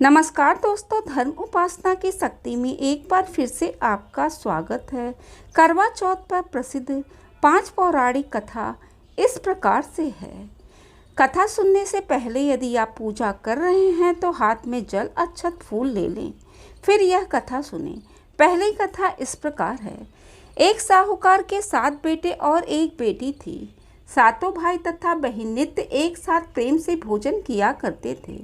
नमस्कार दोस्तों, धर्म उपासना की शक्ति में एक बार फिर से आपका स्वागत है। करवा चौथ पर प्रसिद्ध 5 पौराणिक कथा इस प्रकार से है। कथा सुनने से पहले यदि आप पूजा कर रहे हैं तो हाथ में जल, अक्षत, फूल ले लें, फिर यह कथा सुनें। पहली कथा इस प्रकार है। एक साहूकार के 7 बेटे और एक बेटी थी। सातों भाई तथा बहन नित्य एक साथ प्रेम से भोजन किया करते थे।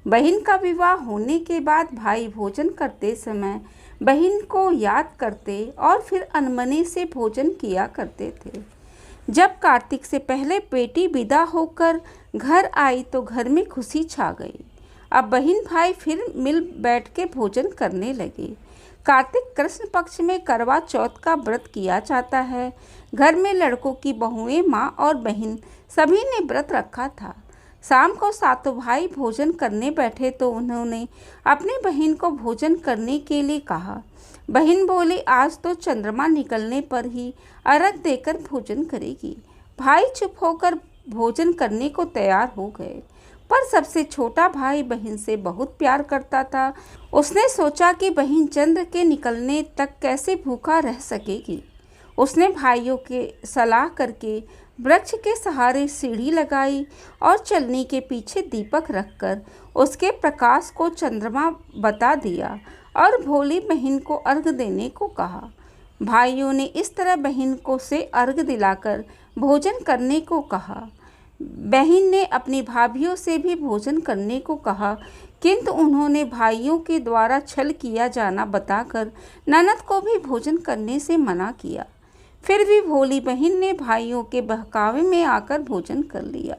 बहन का विवाह होने के बाद भाई भोजन करते समय बहन को याद करते और फिर अनमने से भोजन किया करते थे। जब कार्तिक से पहले बेटी विदा होकर घर आई तो घर में खुशी छा गई। अब बहन भाई फिर मिल बैठ के भोजन करने लगे। कार्तिक कृष्ण पक्ष में करवा चौथ का व्रत किया जाता है। घर में लड़कों की बहुएं, माँ और बहन सभी ने व्रत रखा था। शाम को सातों भाई भोजन करने बैठे तो उन्होंने अपनी बहन को भोजन करने के लिए कहा। बहन बोली, आज तो चंद्रमा निकलने पर ही अर्घ देकर भोजन करेगी। भाई चुप होकर भोजन करने को तैयार हो गए, पर सबसे छोटा भाई बहन से बहुत प्यार करता था। उसने सोचा कि बहन चंद्र के निकलने तक कैसे भूखा रह सकेगी। उसने भाइयों के सलाह करके वृक्ष के सहारे सीढ़ी लगाई और चलनी के पीछे दीपक रखकर उसके प्रकाश को चंद्रमा बता दिया और भोली बहन को अर्घ देने को कहा। भाइयों ने इस तरह बहन को से अर्घ दिलाकर भोजन करने को कहा। बहन ने अपनी भाभियों से भी भोजन करने को कहा, किंतु उन्होंने भाइयों के द्वारा छल किया जाना बताकर ननद को भी भोजन करने से मना किया। फिर भी भोली बहन ने भाइयों के बहकावे में आकर भोजन कर लिया।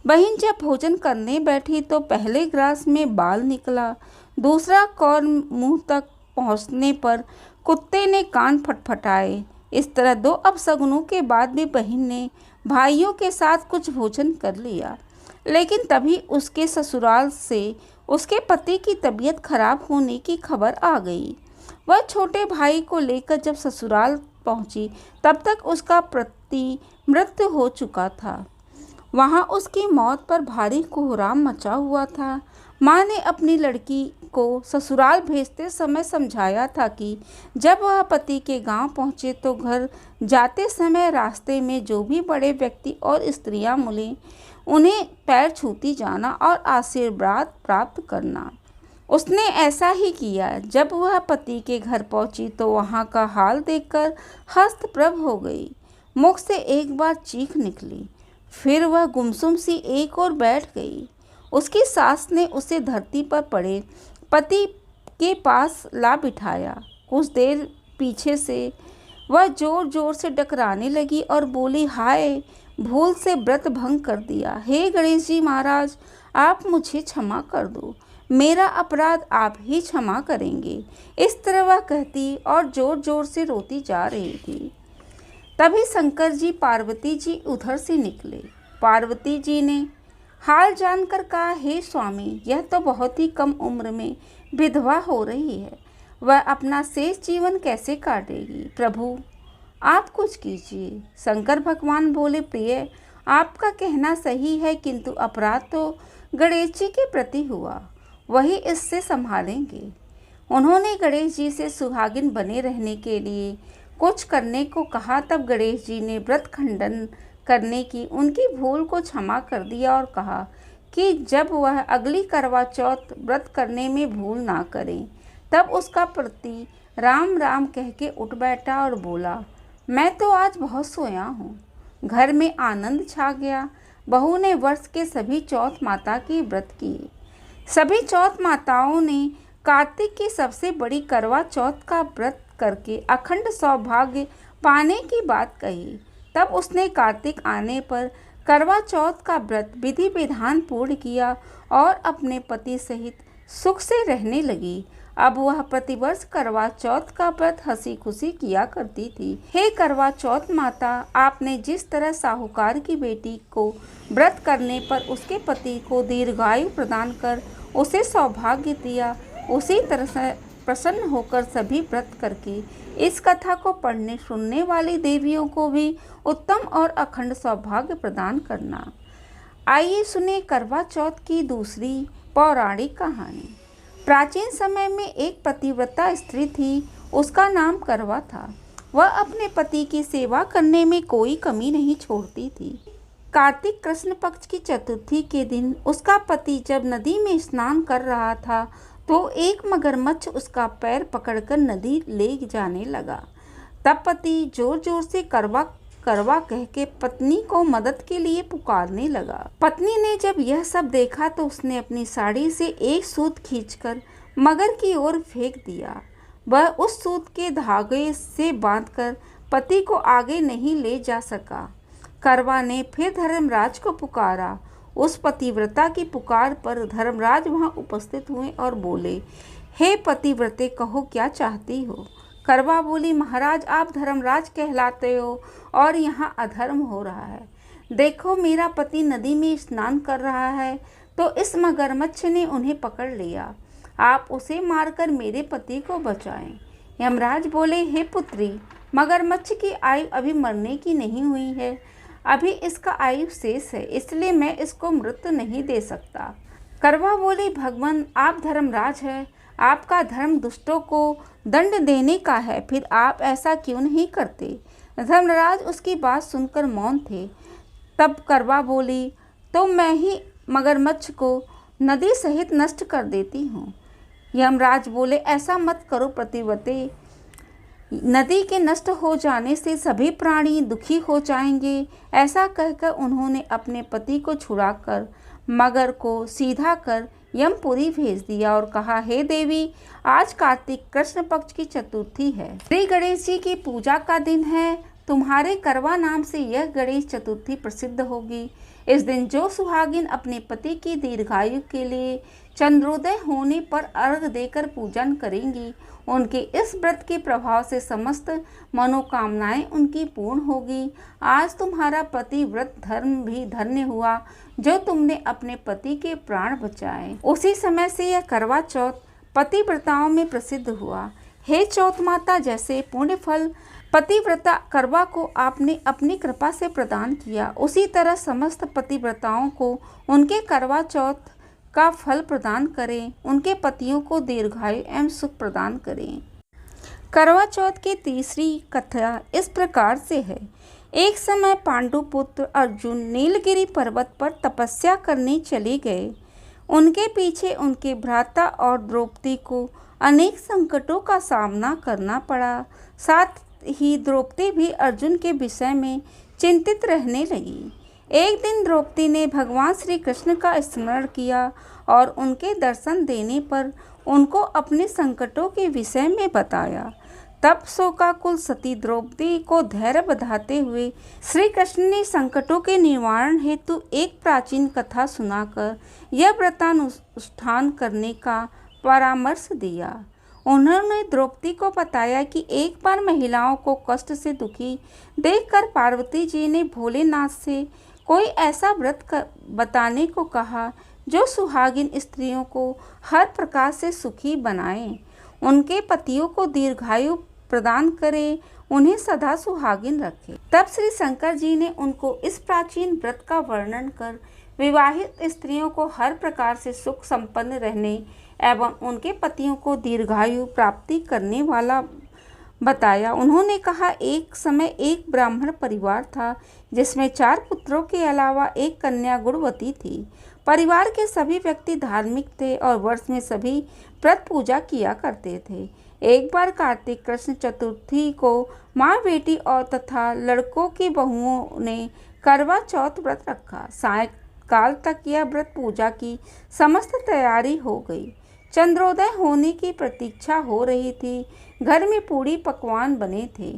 बहन जब भोजन करने बैठी तो पहले ग्रास में बाल निकला। दूसरा कौर मुंह तक पहुंचने पर कुत्ते ने कान फटफटाए। इस तरह 2 अपशगुनों के बाद भी बहन ने भाइयों के साथ कुछ भोजन कर लिया। लेकिन तभी उसके ससुराल से उसके पति की तबीयत खराब होने की खबर आ गई। वह छोटे भाई को लेकर जब ससुराल पहुंची तब तक उसका पति मृत्यु हो चुका था। वहां उसकी मौत पर भारी कोहराम मचा हुआ था। माँ ने अपनी लड़की को ससुराल भेजते समय समझाया था कि जब वह पति के गांव पहुंचे तो घर जाते समय रास्ते में जो भी बड़े व्यक्ति और स्त्रियां मिले उन्हें पैर छूती जाना और आशीर्वाद प्राप्त करना। उसने ऐसा ही किया। जब वह पति के घर पहुंची तो वहां का हाल देखकर हस्तप्रभ हो गई। मुख से एक बार चीख निकली, फिर वह गुमसुम सी एक और बैठ गई। उसकी सास ने उसे धरती पर पड़े पति के पास ला बिठाया। कुछ देर पीछे से वह जोर जोर से डकराने लगी और बोली, हाय, भूल से व्रत भंग कर दिया। हे गणेश जी महाराज, आप मुझे क्षमा कर दो, मेरा अपराध आप ही क्षमा करेंगे। इस तरह वह कहती और जोर जोर से रोती जा रही थी। तभी शंकर जी पार्वती जी उधर से निकले। पार्वती जी ने हाल जानकर कहा, हे स्वामी, यह तो बहुत ही कम उम्र में विधवा हो रही है, वह अपना शेष जीवन कैसे काटेगी? प्रभु, आप कुछ कीजिए। शंकर भगवान बोले, प्रिय, आपका कहना सही है, किंतु अपराध तो गणेश जी के प्रति हुआ, वही इससे संभालेंगे। उन्होंने गणेश जी से सुहागिन बने रहने के लिए कुछ करने को कहा। तब गणेश जी ने व्रत खंडन करने की उनकी भूल को क्षमा कर दिया और कहा कि जब वह अगली करवा चौथ व्रत करने में भूल ना करें। तब उसका पति राम राम कह के उठ बैठा और बोला, मैं तो आज बहुत सोया हूँ। घर में आनंद छा गया। बहू ने वर्ष के सभी चौथ माता की व्रत किए। सभी चौथ माताओं ने कार्तिक की सबसे बड़ी करवा चौथ का व्रत करके अखंड सौभाग्य पाने की बात कही। तब उसने कार्तिक आने पर करवा चौथ का व्रत विधि विधान पूर्ण किया और अपने पति सहित सुख से रहने लगी। अब वह प्रतिवर्ष करवा चौथ का व्रत हंसी खुशी किया करती थी। हे करवा चौथ माता, आपने जिस तरह साहूकार की बेटी को व्रत करने पर उसके पति को दीर्घायु प्रदान कर उसे सौभाग्य दिया, उसी तरह से प्रसन्न होकर सभी व्रत करके इस कथा को पढ़ने सुनने वाली देवियों को भी उत्तम और अखंड सौभाग्य प्रदान करना। आइए सुने करवा चौथ की दूसरी पौराणिक कहानी। प्राचीन समय में एक पतिव्रता स्त्री थी, उसका नाम करवा था। वह अपने पति की सेवा करने में कोई कमी नहीं छोड़ती थी। कार्तिक कृष्ण पक्ष की चतुर्थी के दिन उसका पति जब नदी में स्नान कर रहा था तो एक मगरमच्छ उसका पैर पकड़कर नदी ले जाने लगा। तब पति जोर जोर से करवा करवा कह के पत्नी को मदद के लिए पुकारने लगा। पत्नी ने जब यह सब देखा तो उसने अपनी साड़ी से एक सूत खींचकर मगर की ओर फेंक दिया। वह उस सूत के धागे से बांधकर पति को आगे नहीं ले जा सका। करवा ने फिर धर्मराज को पुकारा। उस पतिव्रता की पुकार पर धर्मराज वहां उपस्थित हुए और बोले, हे पतिव्रते, कहो क्या चाहती हो। करवा बोली, महाराज आप धर्मराज कहलाते हो और यहाँ अधर्म हो रहा है। देखो मेरा पति नदी में स्नान कर रहा है तो इस मगरमच्छ ने उन्हें पकड़ लिया। आप उसे मारकर मेरे पति को बचाएं। यमराज बोले, हे पुत्री, मगरमच्छ की आयु अभी मरने की नहीं हुई है, अभी इसका आयु शेष है, इसलिए मैं इसको मृत्यु नहीं दे सकता। करवा बोली, भगवान आप धर्मराज हैं, आपका धर्म दुष्टों को दंड देने का है, फिर आप ऐसा क्यों नहीं करते। धर्मराज उसकी बात सुनकर मौन थे। तब करवा बोली, तो मैं ही मगरमच्छ को नदी सहित नष्ट कर देती हूँ। यमराज बोले, ऐसा मत करो पतिव्रते, नदी के नष्ट हो जाने से सभी प्राणी दुखी हो जाएंगे। ऐसा कहकर उन्होंने अपने पति को छुड़ाकर मगर को सीधा कर यमपुरी भेज दिया और कहा, हे देवी, आज कार्तिक कृष्ण पक्ष की चतुर्थी है, श्री गणेश जी की पूजा का दिन है। तुम्हारे करवा नाम से यह गणेश चतुर्थी प्रसिद्ध होगी। इस दिन जो सुहागिन अपने पति की दीर्घायु के लिए चंद्रोदय होने पर अर्घ देकर पूजन करेंगी, उनके इस व्रत के प्रभाव से समस्त मनोकामनाएं उनकी पूर्ण होगी। आज तुम्हारा पति व्रत धर्म भी धन्य हुआ जो तुमने अपने पति के प्राण बचाए। उसी समय से यह करवा चौथ पतिव्रताओं में प्रसिद्ध हुआ। हे चौथ माता, जैसे पुण्य फल पतिव्रता करवा को आपने अपनी कृपा से प्रदान किया, उसी तरह समस्त पतिव्रताओं को उनके करवा चौथ का फल प्रदान करें, उनके पतियों को दीर्घायु एवं सुख प्रदान करें। करवा चौथ की तीसरी कथा इस प्रकार से है। एक समय पांडुपुत्र अर्जुन नीलगिरी पर्वत पर तपस्या करने चले गए। उनके पीछे उनके भ्राता और द्रौपदी को अनेक संकटों का सामना करना पड़ा। साथ ही द्रौपदी भी अर्जुन के विषय में चिंतित रहने लगी। एक दिन द्रौपदी ने भगवान श्री कृष्ण का स्मरण किया और उनके दर्शन देने पर उनको अपने संकटों के विषय में बताया। तब शोकाकुल सती द्रौपदी को धैर्य बंधाते हुए श्री कृष्ण ने संकटों के निवारण हेतु एक प्राचीन कथा सुनाकर यह व्रतानुष्ठान करने का परामर्श दिया। उन्होंने द्रौपदी को बताया कि एक बार महिलाओं को कष्ट से दुखी देखकर पार्वती जी ने भोलेनाथ से कोई ऐसा व्रत बताने को कहा जो सुहागिन स्त्रियों को हर प्रकार से सुखी बनाए, उनके पतियों को दीर्घायु प्रदान करे, उन्हें सदा सुहागिन रखे। तब श्री शंकर जी ने उनको इस प्राचीन व्रत का वर्णन कर विवाहित स्त्रियों को हर प्रकार से सुख संपन्न रहने एवं उनके पतियों को दीर्घायु प्राप्ति करने वाला बताया। उन्होंने कहा, एक समय एक ब्राह्मण परिवार था जिसमें 4 पुत्रों के अलावा एक कन्या गुणवती थी। परिवार के सभी व्यक्ति धार्मिक थे और वर्ष में सभी व्रत पूजा किया करते थे। एक बार कार्तिक कृष्ण चतुर्थी को माँ, बेटी और तथा लड़कों की बहुओं ने करवा चौथ व्रत रखा। सायंकाल तक यह व्रत पूजा की समस्त तैयारी हो गई। चंद्रोदय होने की प्रतीक्षा हो रही थी। घर में पूड़ी पकवान बने थे।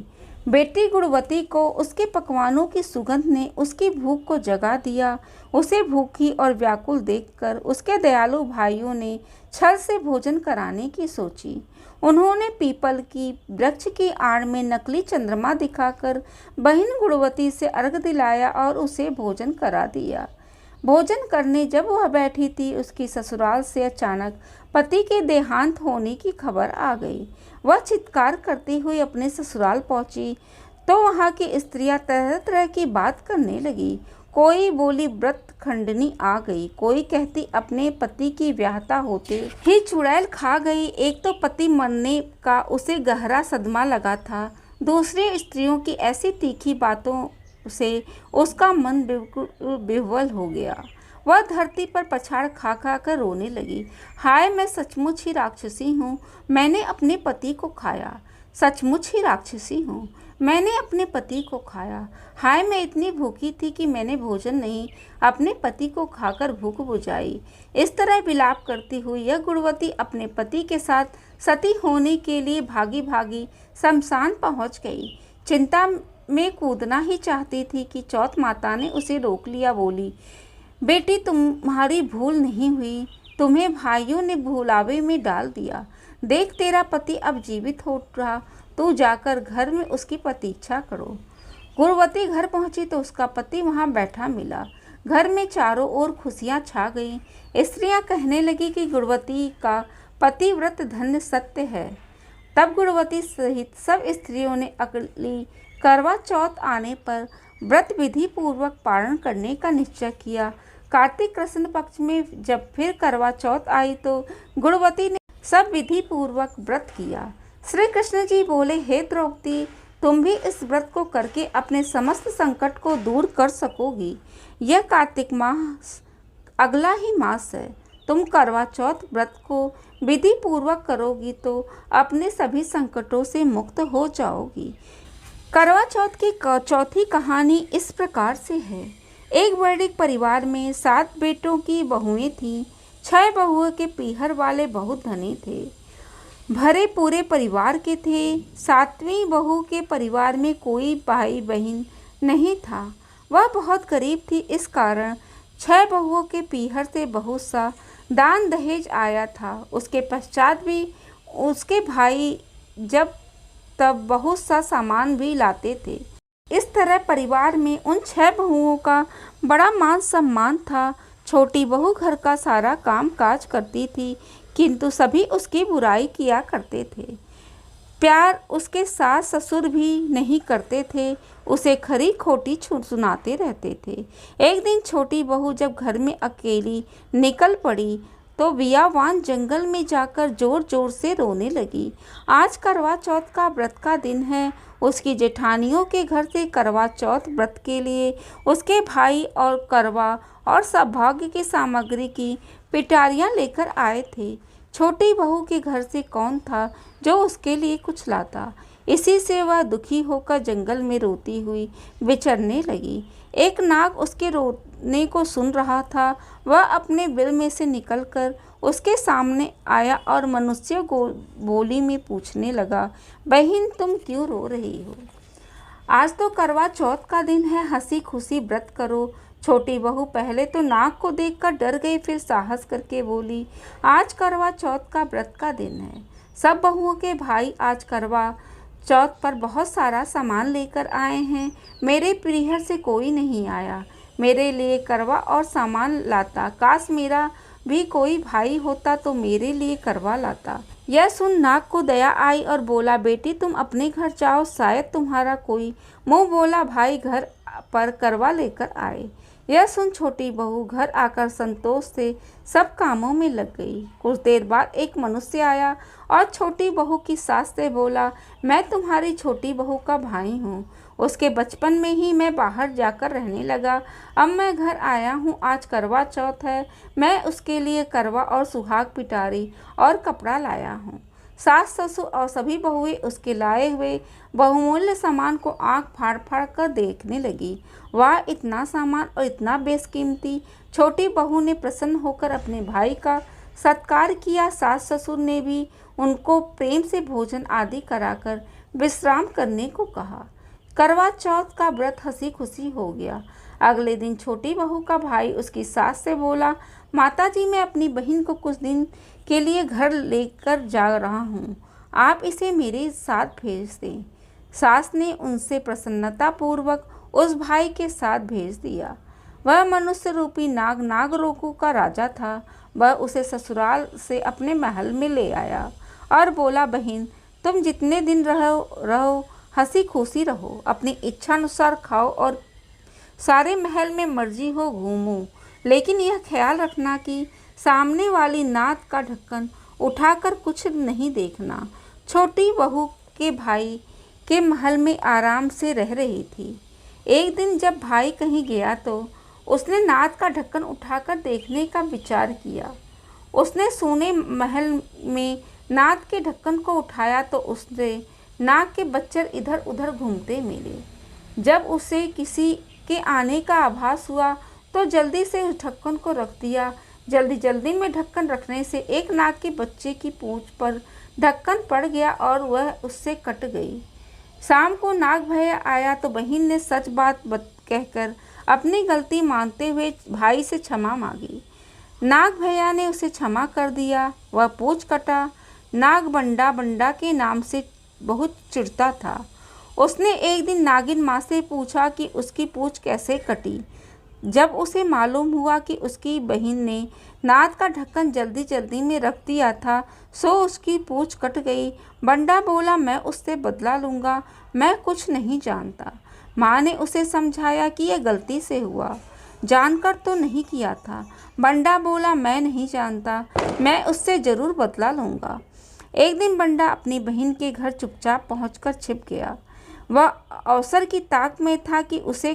बेटी गुणवती को उसके पकवानों की सुगंध ने उसकी भूख को जगा दिया। उसे भूखी और व्याकुल देखकर उसके दयालु भाइयों ने छल से भोजन कराने की सोची। उन्होंने पीपल की वृक्ष की आड़ में नकली चंद्रमा दिखाकर बहन गुणवती से अर्घ दिलाया और उसे भोजन करा दिया। भोजन करने जब वह बैठी थी, उसकी ससुराल से अचानक पति के देहांत होने की खबर आ गई। वह चित्कार करती हुई अपने ससुराल पहुंची तो वहां की स्त्रियां तरह तरह की बात करने लगी। कोई बोली व्रत खंडनी आ गई, कोई कहती अपने पति की व्याहता होते ही चुड़ैल खा गई। एक तो पति मरने का उसे गहरा सदमा लगा था, दूसरी स्त्रियों की ऐसी तीखी बातों से उसका मन बिल्कुल विह्वल हो गया। वह धरती पर पछाड़ खा खा कर रोने लगी। हाय, मैं सचमुच ही राक्षसी हूँ, मैंने अपने पति को खाया। सचमुच ही राक्षसी हूँ, मैंने अपने पति को खाया। हाय, मैं इतनी भूखी थी कि मैंने भोजन नहीं, अपने पति को खाकर भूख बुझाई। इस तरह विलाप करती हुई यह गुणवती अपने पति के साथ सती होने के लिए भागी भागी शमशान पहुंच गई। चिंता में कूदना ही चाहती थी कि चौथ माता ने उसे रोक लिया। बोली, बेटी, तुम्हारी भूल नहीं हुई, तुम्हें भाइयों ने भुलावे में डाल दिया। देख, तेरा पति अब जीवित हो रहा, तू जाकर घर में उसकी प्रतीक्षा करो। गुणवती घर पहुंची तो उसका पति वहां बैठा मिला। घर में चारों ओर खुशियां छा गईं। स्त्रियां कहने लगी कि गुणवती का पतिव्रत धन्य सत्य है। तब गुणवती सहित सब स्त्रियों ने अगली करवा चौथ आने पर व्रत विधि पूर्वक पालन करने का निश्चय किया। कार्तिक कृष्ण पक्ष में जब फिर करवा चौथ आई तो गुणवती ने सब विधि पूर्वक व्रत किया। श्री कृष्ण जी बोले, हे द्रौपदी, तुम भी इस व्रत को करके अपने समस्त संकट को दूर कर सकोगी। यह कार्तिक मास अगला ही मास है। तुम करवा चौथ व्रत को विधि पूर्वक करोगी तो अपने सभी संकटों से मुक्त हो जाओगी। करवा चौथ की चौथी कहानी इस प्रकार से है। एक वैदिक परिवार में 7 बेटों की बहुएं थीं। 6 बहुओं के पीहर वाले बहुत धनी थे, भरे पूरे परिवार के थे। 7वीं बहू के परिवार में कोई भाई बहन नहीं था, वह बहुत गरीब थी। इस कारण 6 बहुओं के पीहर से बहुत सा दान दहेज आया था। उसके पश्चात भी उसके भाई जब तब बहुत सा सामान भी लाते थे। इस तरह परिवार में उन 6 बहुओं का बड़ा मान सम्मान था। छोटी बहू घर का सारा काम काज करती थी, किंतु सभी उसकी बुराई किया करते थे। प्यार उसके सास ससुर भी नहीं करते थे, उसे खरी खोटी सुनाते रहते थे। एक दिन छोटी बहू जब घर में अकेली निकल पड़ी तो बियावान जंगल में जाकर जोर जोर से रोने लगी। आज करवा चौथ का व्रत का दिन है। उसकी जेठानियों के घर से करवा चौथ व्रत के लिए उसके भाई और करवा और सौभाग्य की सामग्री की पिटारियां लेकर आए थे। छोटी बहू के घर से कौन था जो उसके लिए कुछ लाता। इसी से वह दुखी होकर जंगल में रोती हुई विचरने लगी। एक नाग उसके रोने को सुन रहा था। वह अपने बिल में से निकलकर उसके सामने आया और मनुष्य बोली में पूछने लगा, बहन, तुम क्यों रो रही हो? आज तो करवा चौथ का दिन है, हंसी खुशी व्रत करो। छोटी बहू पहले तो नाग को देखकर डर गई, फिर साहस करके बोली, आज करवा चौथ का व्रत का दिन है। सब बहुओं के भाई आज करवा चौथ पर बहुत सारा सामान लेकर आए हैं। मेरे पीहर से कोई नहीं आया, मेरे लिए करवा और सामान लाता। काश मेरा भी कोई भाई होता तो मेरे लिए करवा लाता। यह सुन नाग को दया आई और बोला, बेटी, तुम अपने घर जाओ, शायद तुम्हारा कोई मुंह बोला भाई घर पर करवा लेकर आए। यह सुन छोटी बहू घर आकर संतोष से सब कामों में लग गई। कुछ देर बाद एक मनुष्य आया और छोटी बहू की सास से बोला, मैं तुम्हारी छोटी बहू का भाई हूँ। उसके बचपन में ही मैं बाहर जाकर रहने लगा। अब मैं घर आया हूँ, आज करवा चौथ है, मैं उसके लिए करवा और सुहाग पिटारी और कपड़ा लाया हूँ। सास ससुर और सभी बहुएं उसके लाए हुए बहुमूल्य सामान को आंख फाड़ फाड़ कर देखने लगी। वाह, इतना सामान और इतना बेशकीमती! छोटी बहू ने प्रसन्न होकर अपने भाई का सत्कार किया। सास ससुर ने भी उनको प्रेम से भोजन आदि कराकर विश्राम करने को कहा। करवा चौथ का व्रत हंसी खुशी हो गया। अगले दिन छोटी बहू का भाई उसकी सास से बोला, माताजी, मैं अपनी बहन को कुछ दिन के लिए घर लेकर जा रहा हूँ, आप इसे मेरे साथ भेज दें। सास ने उनसे प्रसन्नता पूर्वक उस भाई के साथ भेज दिया। वह मनुष्य रूपी नाग नागरोगों का राजा था। वह उसे ससुराल से अपने महल में ले आया और बोला, बहन, तुम जितने दिन रहो हंसी खुशी रहो, अपनी इच्छा अनुसार खाओ और सारे महल में मर्जी हो घूमो, लेकिन यह ख्याल रखना कि सामने वाली नाद का ढक्कन उठाकर कुछ नहीं देखना। छोटी बहू के भाई के महल में आराम से रह रही थी। एक दिन जब भाई कहीं गया तो उसने नाद का ढक्कन उठाकर देखने का विचार किया। उसने सोने महल में नाद के ढक्कन को उठाया तो उसने नाग के बच्चर इधर उधर घूमते मिले। जब उसे किसी के आने का आभास हुआ तो जल्दी से उस ढक्कन को रख दिया। जल्दी जल्दी में ढक्कन रखने से एक नाग के बच्चे की पूंछ पर ढक्कन पड़ गया और वह उससे कट गई। शाम को नाग भैया आया तो बहन ने सच बात कहकर अपनी गलती मानते हुए भाई से क्षमा मांगी। नाग भैया ने उसे क्षमा कर दिया। वह पूंछ कटा नाग बंडा बंडा के नाम से बहुत चिढ़ता था। उसने एक दिन नागिन माँ से पूछा कि उसकी पूंछ कैसे कटी। जब उसे मालूम हुआ कि उसकी बहन ने नाद का ढक्कन जल्दी जल्दी में रख दिया था सो उसकी पूंछ कट गई। बंडा बोला, मैं उससे बदला लूँगा, मैं कुछ नहीं जानता। माँ ने उसे समझाया कि यह गलती से हुआ, जानकर तो नहीं किया था। बंडा बोला, मैं नहीं जानता, मैं उससे ज़रूर बदला लूँगा। एक दिन बंडा अपनी बहन के घर चुपचाप पहुंचकर छिप गया। वह अवसर की ताक में था कि उसे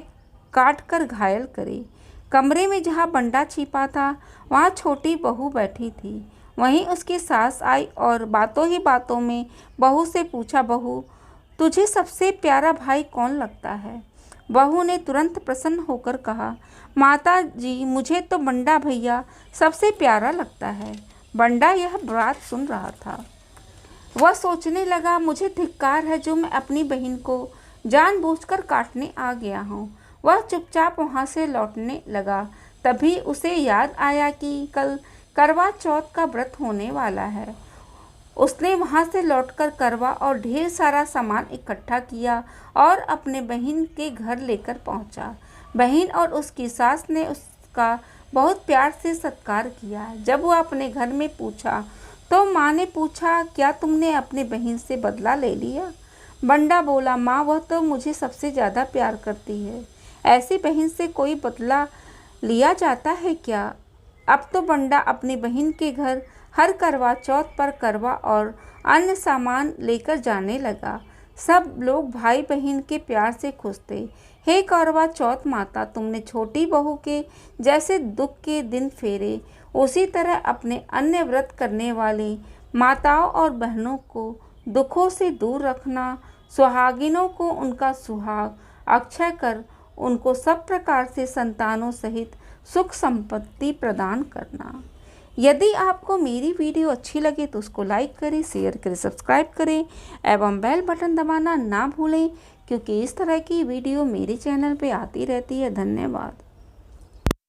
काट कर घायल करे। कमरे में जहां बंडा छिपा था वहां छोटी बहू बैठी थी। वहीं उसकी सास आई और बातों ही बातों में बहू से पूछा, बहू तुझे सबसे प्यारा भाई कौन लगता है? बहू ने तुरंत प्रसन्न होकर कहा, माता जी मुझे तो बंडा भैया सबसे प्यारा लगता है। बंडा यह बात सुन रहा था। वह सोचने लगा, मुझे धिक्कार है जो मैं अपनी बहन को जानबूझकर काटने आ गया हूँ। वह चुपचाप वहाँ से लौटने लगा। तभी उसे याद आया कि कल करवा चौथ का व्रत होने वाला है। उसने वहाँ से लौटकर करवा और ढेर सारा सामान इकट्ठा किया और अपने बहन के घर लेकर पहुँचा। बहन और उसकी सास ने उसका बहुत प्यार से सत्कार किया। जब वह अपने घर में पूछा तो माँ ने पूछा, क्या तुमने अपने बहन से बदला ले लिया? बंडा बोला, माँ वह तो मुझे सबसे ज़्यादा प्यार करती है, ऐसी बहन से कोई बदला लिया जाता है क्या? अब तो बंडा अपनी बहन के घर हर करवा चौथ पर करवा और अन्य सामान लेकर जाने लगा। सब लोग भाई बहन के प्यार से खुश थे। हे करवा चौथ माता, तुमने छोटी बहू के जैसे दुख के दिन फेरे, उसी तरह अपने अन्य व्रत करने वाली माताओं और बहनों को दुखों से दूर रखना। सुहागिनों को उनका सुहाग अक्षय कर उनको सब प्रकार से संतानों सहित सुख संपत्ति प्रदान करना। यदि आपको मेरी वीडियो अच्छी लगे तो उसको लाइक करें, शेयर करें, सब्सक्राइब करें एवं बेल बटन दबाना ना भूलें, क्योंकि इस तरह की वीडियो मेरे चैनल पे आती रहती है। धन्यवाद।